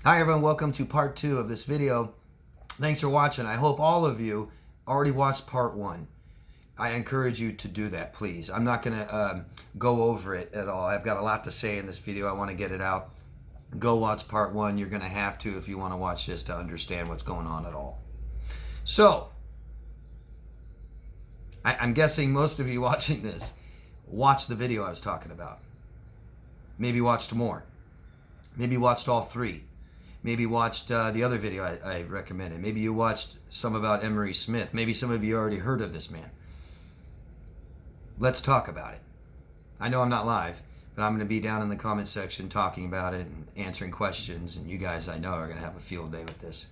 Hi everyone, welcome to part 2 of this video. Thanks for watching. I hope all of you already watched part 1. I encourage you to do that, please. I'm not going to go over it at all. I've got a lot to say in this video. I want to get it out. Go watch part 1. You're going to have to if you want to watch this to understand what's going on at all. So, I'm guessing most of you watching this watched the video I was talking about. Maybe watched more. Maybe watched all 3. Maybe watched the other video I recommended. Maybe you watched some about Emery Smith. Maybe some of you already heard of this man. Let's talk about it. I know I'm not live, but I'm going to be down in the comment section talking about it and answering questions. And you guys, I know, are going to have a field day with this.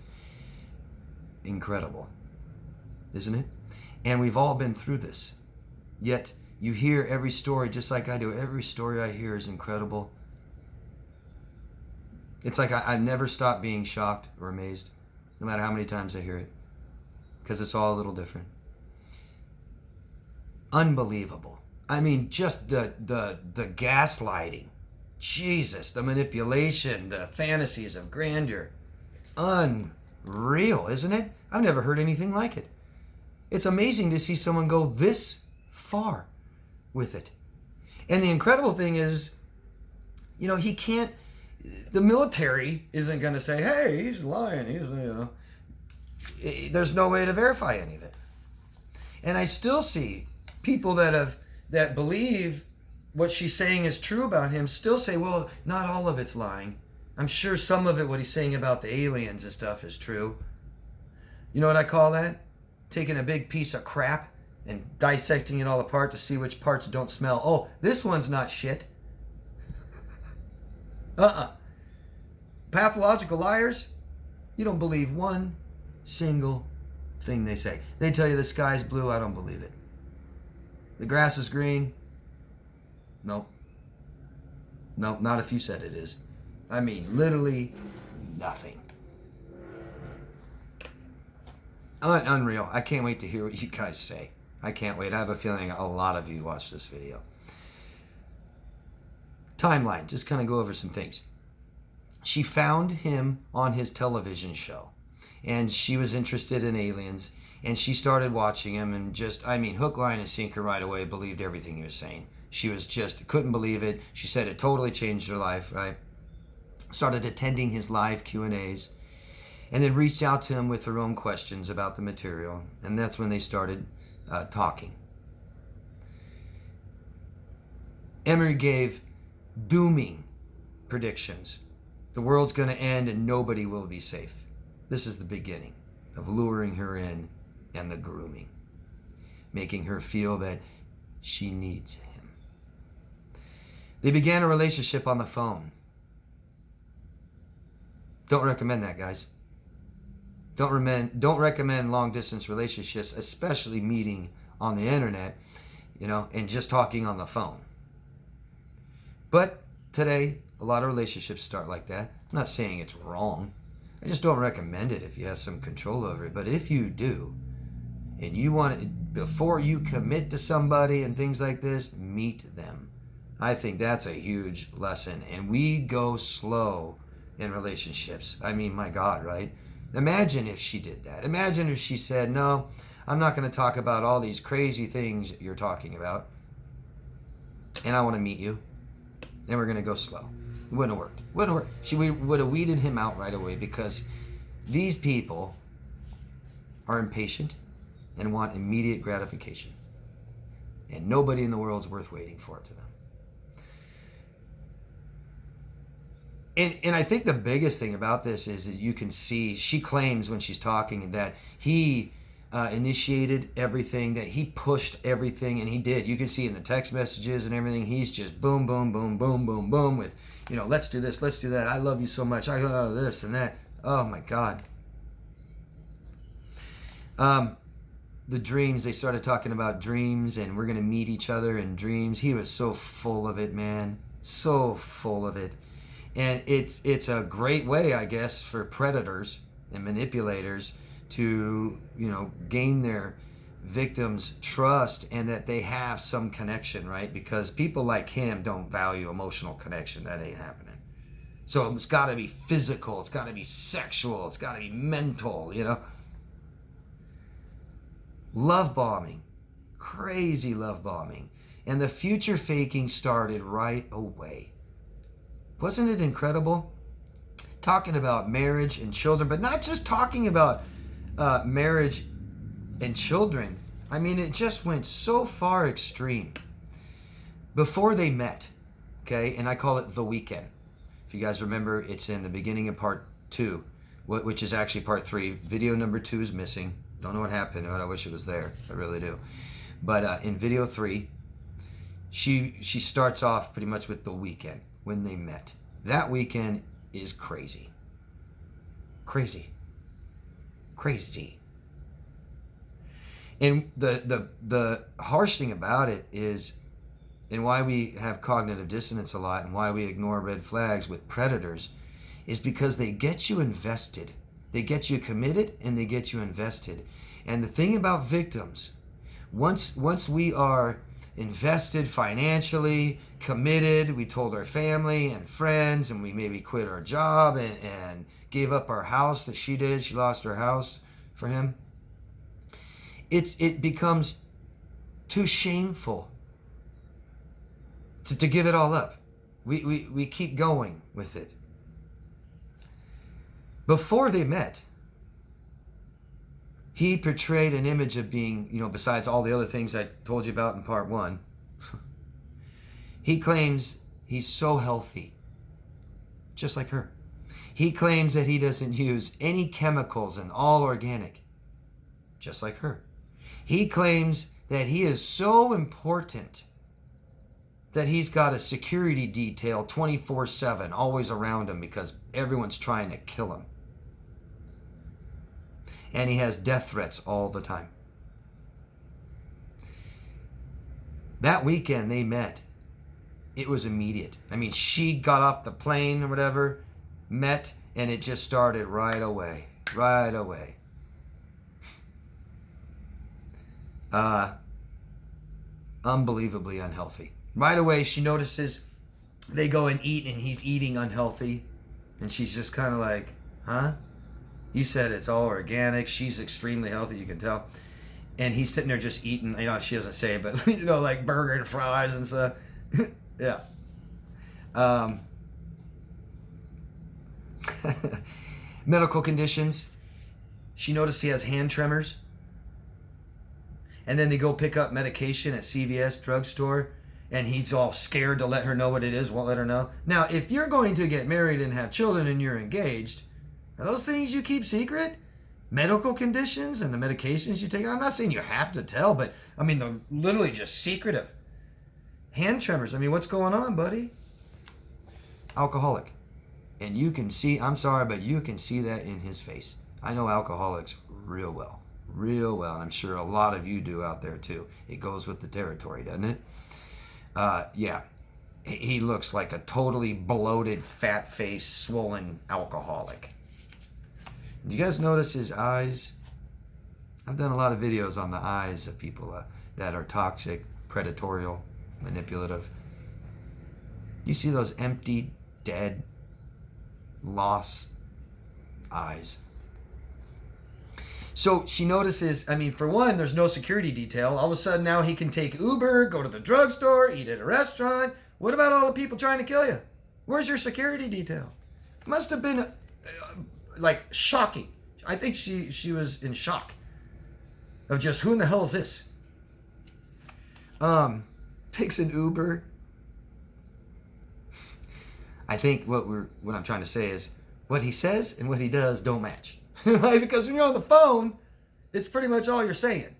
Incredible, isn't it? And we've all been through this. Yet you hear every story just like I do. Every story I hear is incredible. It's like I never stop being shocked or amazed, no matter how many times I hear it, because it's all a little different. Unbelievable. I mean, just the gaslighting, Jesus, the manipulation, the fantasies of grandeur. Unreal, isn't it? I've never heard anything like it. It's amazing to see someone go this far with it. And the incredible thing is, you know, he can't, the military isn't going to say, hey, he's lying. He's, you know, there's no way to verify any of it. And I still see people that believe what she's saying is true about him still say, well, not all of it's lying. I'm sure some of it, what he's saying about the aliens and stuff, is true. You know what I call that? Taking a big piece of crap and dissecting it all apart to see which parts don't smell. Oh, this one's not shit. Pathological liars, you don't believe one single thing they say. They tell you the sky's blue, I don't believe it. The grass is green, nope. Nope, not if you said it is. I mean, literally nothing. Unreal. I can't wait to hear what you guys say. I can't wait. I have a feeling a lot of you watched this video. Timeline, just kind of go over some things. She found him on his television show, and she was interested in aliens, and she started watching him and just, I mean, hook, line, and sinker right away, believed everything he was saying. She was just, couldn't believe it. She said it totally changed her life, right? Started attending his live Q&As, and then reached out to him with her own questions about the material, and that's when they started talking. Emery gave dooming predictions. The world's going to end and nobody will be safe. This is the beginning of luring her in and the grooming, making her feel that she needs him. They began a relationship on the phone. Don't recommend that, guys. Don't recommend long distance relationships, especially meeting on the internet, you know, and just talking on the phone. But today, a lot of relationships start like that. I'm not saying it's wrong. I just don't recommend it if you have some control over it. But if you do, and you want it, before you commit to somebody and things like this, meet them. I think that's a huge lesson. And we go slow in relationships. I mean, my God, right? Imagine if she did that. Imagine if she said, no, I'm not going to talk about all these crazy things you're talking about. And I want to meet you. And we're going to go slow. It wouldn't have worked. Wouldn't have worked. She would have weeded him out right away, because these people are impatient and want immediate gratification. And nobody in the world is worth waiting for it to them. And I think the biggest thing about this is that you can see, she claims when she's talking that he initiated everything, that he pushed everything, and he did. You can see in the text messages and everything, he's just boom, boom, boom, boom, boom, boom with, you know, let's do this, let's do that. I love you so much. I love this and that. Oh my God. The dreams, they started talking about dreams, and we're going to meet each other in dreams. He was so full of it, man. So full of it. And it's a great way, I guess, for predators and manipulators to, you know, gain their victims' trust and that they have some connection, right? Because people like him don't value emotional connection. That ain't happening. So it's got to be physical, it's got to be sexual, it's got to be mental, you know. Love bombing, crazy love bombing. And the future faking started right away. Wasn't it incredible? Talking about marriage and children, but not just talking about marriage and children. I mean, it just went so far extreme. Before they met, okay, and I call it the weekend. If you guys remember, it's in the beginning of part 2, which is actually part 3. Video number 2 is missing. Don't know what happened, but I wish it was there. I really do. But in video 3, she starts off pretty much with the weekend when they met. That weekend is crazy. Crazy. Crazy. And the harsh thing about it is, and why we have cognitive dissonance a lot and why we ignore red flags with predators, is because they get you invested. They get you committed and they get you invested. And the thing about victims, once we are invested financially, committed, we told our family and friends, and we maybe quit our job and gave up our house that she did. She lost her house for him. It becomes too shameful to give it all up. We keep going with it. Before they met, he portrayed an image of being, you know, besides all the other things I told you about in part 1, he claims he's so healthy, just like her. He claims that he doesn't use any chemicals and all organic, just like her. He claims that he is so important that he's got a security detail 24/7 always around him because everyone's trying to kill him. And he has death threats all the time. That weekend they met. It was immediate. I mean, she got off the plane or whatever, met, and it just started right away. Right away. Unbelievably unhealthy. Right away, she notices they go and eat, and he's eating unhealthy. And she's just kind of like, huh? You said it's all organic. She's extremely healthy, you can tell. And he's sitting there just eating, you know, she doesn't say it, but, you know, like burger and fries and stuff. Yeah. Medical conditions. She noticed he has hand tremors. And then they go pick up medication at CVS drugstore, and he's all scared to let her know what it is, won't let her know. Now, if you're going to get married and have children and you're engaged, are those things you keep secret? Medical conditions and the medications you take? I'm not saying you have to tell, but I mean, they're literally just secretive. Hand tremors. I mean, what's going on, buddy? Alcoholic. And you can see, I'm sorry, but you can see that in his face. I know alcoholics real well. Real well. And I'm sure a lot of you do out there too. It goes with the territory, doesn't it? Yeah. He looks like a totally bloated, fat-faced, swollen alcoholic. Did you guys notice his eyes? I've done a lot of videos on the eyes of people that are toxic, predatorial, manipulative. You see those empty, dead, lost eyes. So she notices, I mean, for one, there's no security detail. All of a sudden now he can take Uber, go to the drugstore, eat at a restaurant. What about all the people trying to kill you? Where's your security detail? Must have been like shocking. I think she was in shock of just, who in the hell is this? Takes an Uber. I think what I'm trying to say is what he says and what he does don't match. Right? Because when you're on the phone, it's pretty much all you're saying.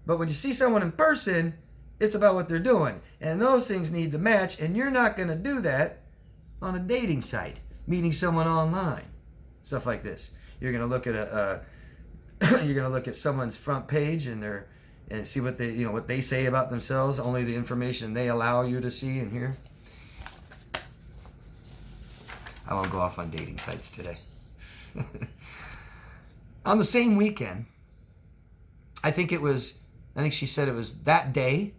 But when you see someone in person, it's about what they're doing. And those things need to match, and you're not going to do that on a dating site, meeting someone online. Stuff like this. You're going to look at you're going to look at someone's front page and see what they say about themselves, only the information they allow you to see and hear. I won't go off on dating sites today. On the same weekend, I think she said it was that day,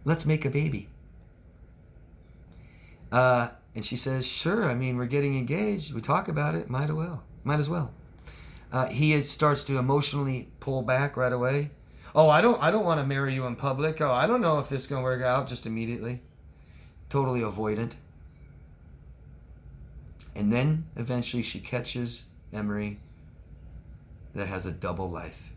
let's make a baby. And she says, sure, I mean, we're getting engaged. We talk about it. Might as well. He starts to emotionally pull back right away. Oh, I don't want to marry you in public. Oh, I don't know if this is going to work out. Just immediately. Totally avoidant. And then eventually she catches Emery that has a double life.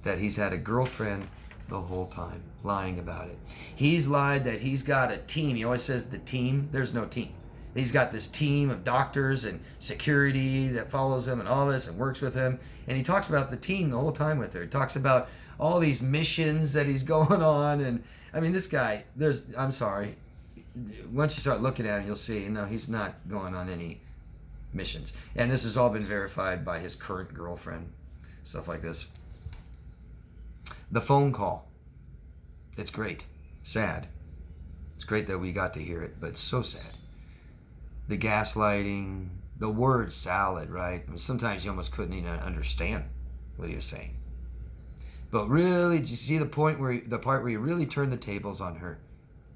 That he's had a girlfriend the whole time, lying about it. He's lied that he's got a team. He always says the team. There's no team. He's got this team of doctors and security that follows him and all this and works with him. And he talks about the team the whole time with her. He talks about all these missions that he's going on. And I mean, this guy, I'm sorry. Once you start looking at him, you'll see, no, he's not going on any missions. And this has all been verified by his current girlfriend. Stuff like this. The phone call. It's great. Sad. It's great that we got to hear it, but it's so sad. The gaslighting, the word salad, right? I mean, sometimes you almost couldn't even understand what he was saying. But really, did you see the part where he really turned the tables on her?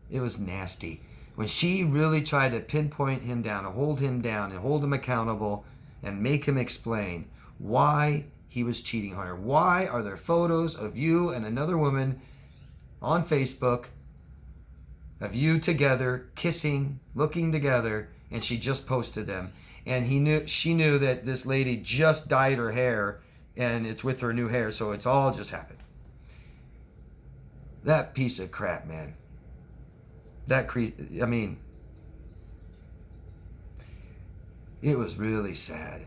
It was nasty. When she really tried to pinpoint him down and hold him accountable and make him explain why he was cheating on her. Why are there photos of you and another woman on Facebook of you together, kissing, looking together, and she just posted them? And she knew that this lady just dyed her hair and it's with her new hair, so it's all just happened. That piece of crap, man. I mean, it was really sad.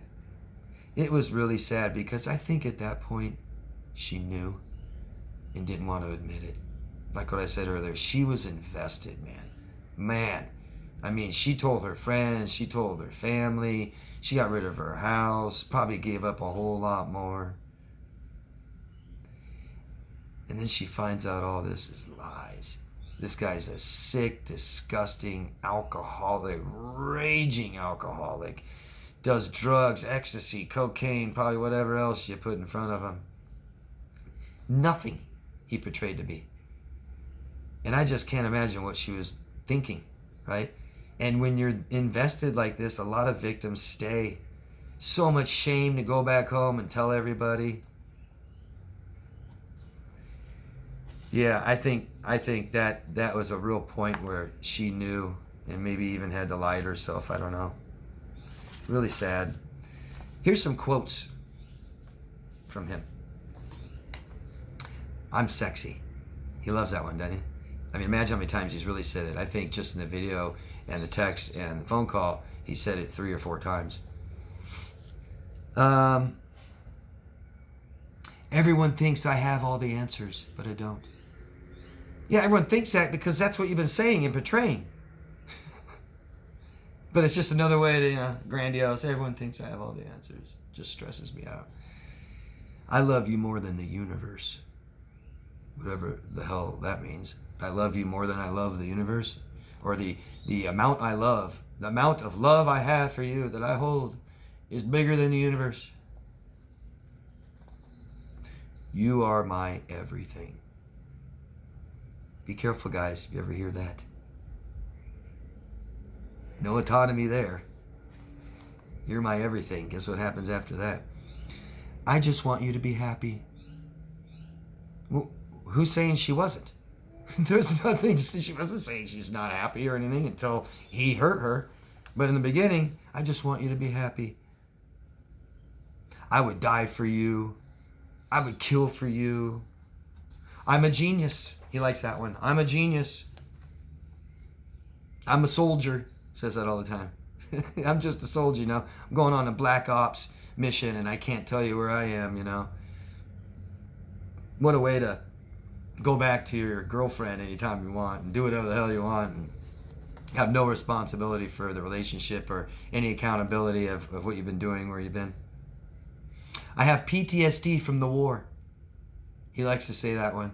It was really sad because I think at that point she knew and didn't want to admit it. Like what I said earlier, she was invested, man. I mean, she told her friends, she told her family, she got rid of her house, probably gave up a whole lot more. And then she finds out all this is lies. This guy's a sick, disgusting alcoholic, raging alcoholic. Does drugs, ecstasy, cocaine, probably whatever else you put in front of him. Nothing he portrayed to be. And I just can't imagine what she was thinking, right? And when you're invested like this, a lot of victims stay. So much shame to go back home and tell everybody. Yeah, I think that was a real point where she knew and maybe even had to lie to herself. I don't know. Really sad. Here's some quotes from him. I'm sexy. He loves that one, doesn't he? I mean, imagine how many times he's really said it. I think just in the video and the text and the phone call, he said it 3 or 4 times. Everyone thinks I have all the answers, but I don't. Yeah, everyone thinks that because that's what you've been saying and portraying. But it's just another way to, grandiose. Everyone thinks I have all the answers. Just stresses me out. I love you more than the universe. Whatever the hell that means. I love you more than I love the universe. Or the amount I love. The amount of love I have for you that I hold is bigger than the universe. You are my everything. Be careful, guys, if you ever hear that. No autonomy there. You're my everything. Guess what happens after that? I just want you to be happy. Well, who's saying she wasn't? There's nothing. She wasn't saying she's not happy or anything until he hurt her. But in the beginning, I just want you to be happy. I would die for you. I would kill for you. I'm a genius. He likes that one. I'm a genius. I'm a soldier. Says that all the time. I'm just a soldier, I'm going on a black ops mission and I can't tell you where I am, What a way to go back to your girlfriend anytime you want and do whatever the hell you want and have no responsibility for the relationship or any accountability of what you've been doing, where you've been. I have PTSD from the war. He likes to say that one.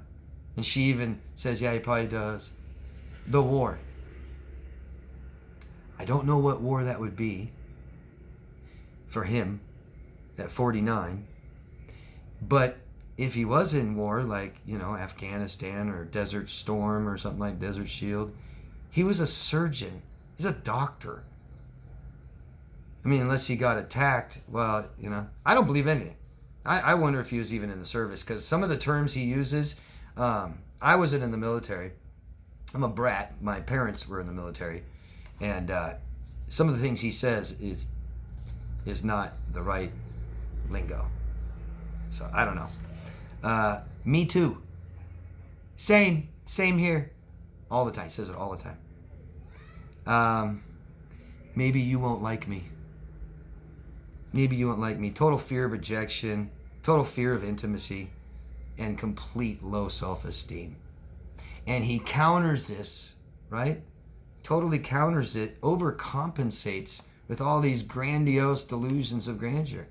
And she even says, yeah, he probably does. The war. I don't know what war that would be for him at 49. But if he was in war, like, Afghanistan or Desert Storm or something like Desert Shield, he was a surgeon He's a doctor. I mean, unless he got attacked, well, I don't believe anything. I wonder if he was even in the service, because some of the terms he uses, I wasn't in the military. I'm a brat. My parents were in the military. And some of the things he says is not the right lingo. So I don't know. Me too. Same here. All the time. He says it all the time. Maybe you won't like me. Maybe you won't like me. Total fear of rejection, total fear of intimacy, and complete low self-esteem. And he counters this, right? Totally counters it, overcompensates with all these grandiose delusions of grandeur.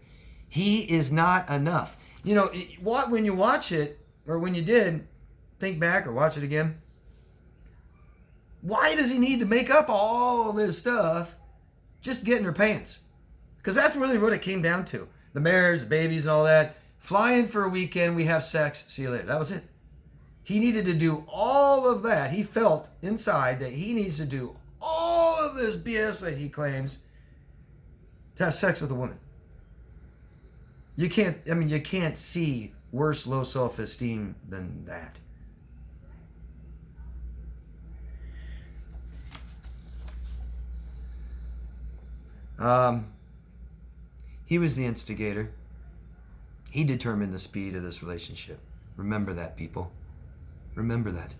He is not enough. When you watch it, or when you did, think back or watch it again, why does he need to make up all this stuff just to get in her pants? Because that's really what it came down to. The marriage, the babies, and all that. Fly in for a weekend, we have sex, see you later. That was it. He needed to do all of that. He felt inside that he needs to do all of this BS that he claims to have sex with a woman. You can't see worse low self-esteem than that. He was the instigator. He determined the speed of this relationship. Remember that, people. Remember that.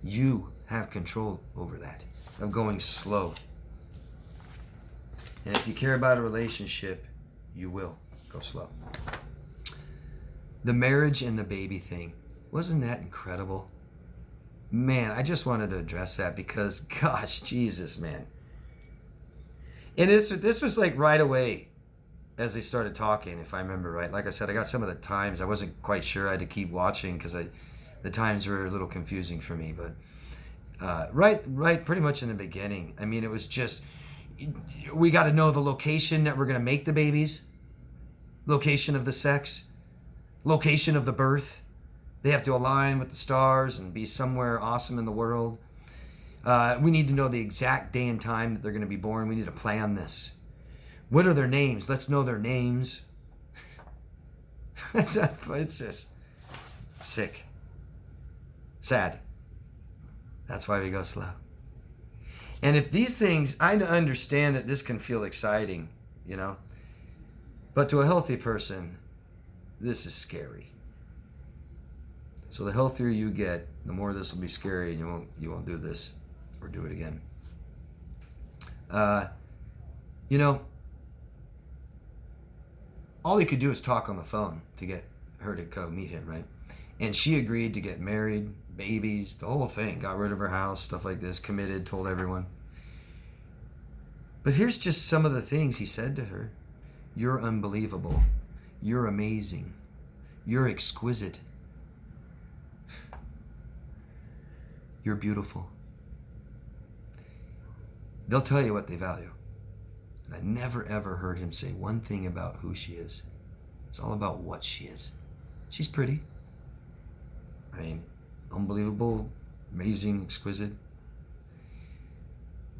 You have control over that, of going slow. And if you care about a relationship, you will go slow. The marriage and the baby thing, wasn't that incredible? Man, I just wanted to address that because, gosh, Jesus, man. And this was like right away as they started talking, if I remember right. Like I said, I got some of the times. I wasn't quite sure. I had to keep watching because the times were a little confusing for me. But right, pretty much in the beginning. I mean, it was just, we got to know the location that we're going to make the babies, location of the sex, location of the birth. They have to align with the stars and be somewhere awesome in the world. We need to know the exact day and time that they're going to be born. We need to plan this. What are their names? Let's know their names. It's just sick. Sad. That's why we go slow. And if these things, I understand that this can feel exciting, but to a healthy person, this is scary. So the healthier you get, the more this will be scary, and you won't do this or do it again. All he could do is talk on the phone to get her to go meet him, right? And she agreed to get married, babies, the whole thing, got rid of her house, stuff like this, committed, told everyone. But here's just some of the things he said to her. You're unbelievable. You're amazing. You're exquisite. You're beautiful. They'll tell you what they value. And I never ever heard him say one thing about who she is. It's all about what she is. She's pretty. I mean, unbelievable, amazing, exquisite.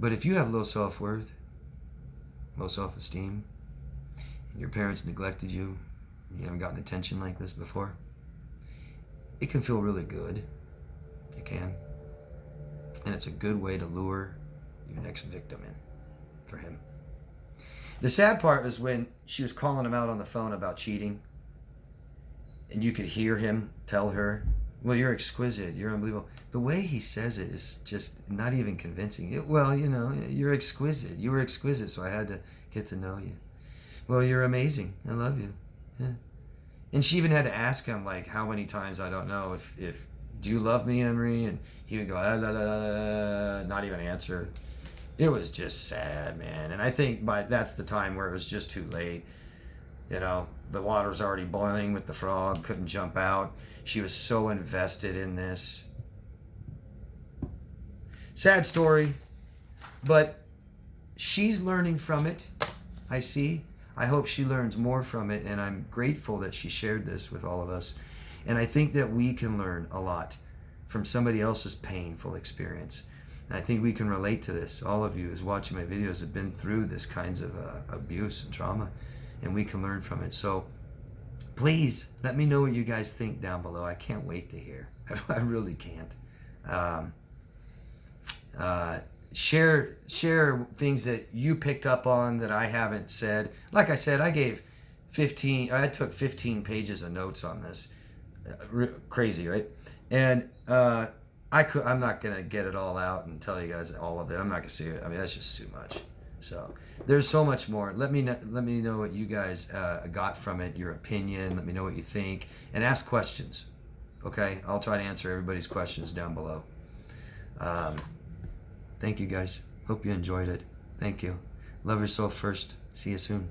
But if you have low self-worth, low self-esteem, and your parents neglected you, and you haven't gotten attention like this before, it can feel really good. It can. And it's a good way to lure your next victim in for him. The sad part was when she was calling him out on the phone about cheating, and you could hear him tell her, well, you're exquisite, you're unbelievable. The way he says it is just not even convincing. You're exquisite. You were exquisite, so I had to get to know you. Well, you're amazing. I love you. Yeah. And she even had to ask him, like, how many times, I don't know, if do you love me, Emery? And he would go, not even answer. It was just sad, man. And I think that's the time where it was just too late. The water was already boiling with the frog, couldn't jump out. She was so invested in this. Sad story, but she's learning from it, I see. I hope she learns more from it, and I'm grateful that she shared this with all of us. And I think that we can learn a lot from somebody else's painful experience. And I think we can relate to this. All of you who's watching my videos have been through this kinds of abuse and trauma, and we can learn from it. So please let me know what you guys think down below. I can't wait to hear. I really can't. Share things that you picked up on that I haven't said. Like I said, I took 15 pages of notes on this. Crazy, right? And I'm not gonna get it all out and tell you guys all of it. I'm not gonna say it. I mean, that's just too much. So there's so much more. Let me know what you guys got from it, your opinion. Let me know what you think, and ask questions. Okay, I'll try to answer everybody's questions down below. Thank you guys. Hope you enjoyed it. Thank you. Love yourself first. See you soon.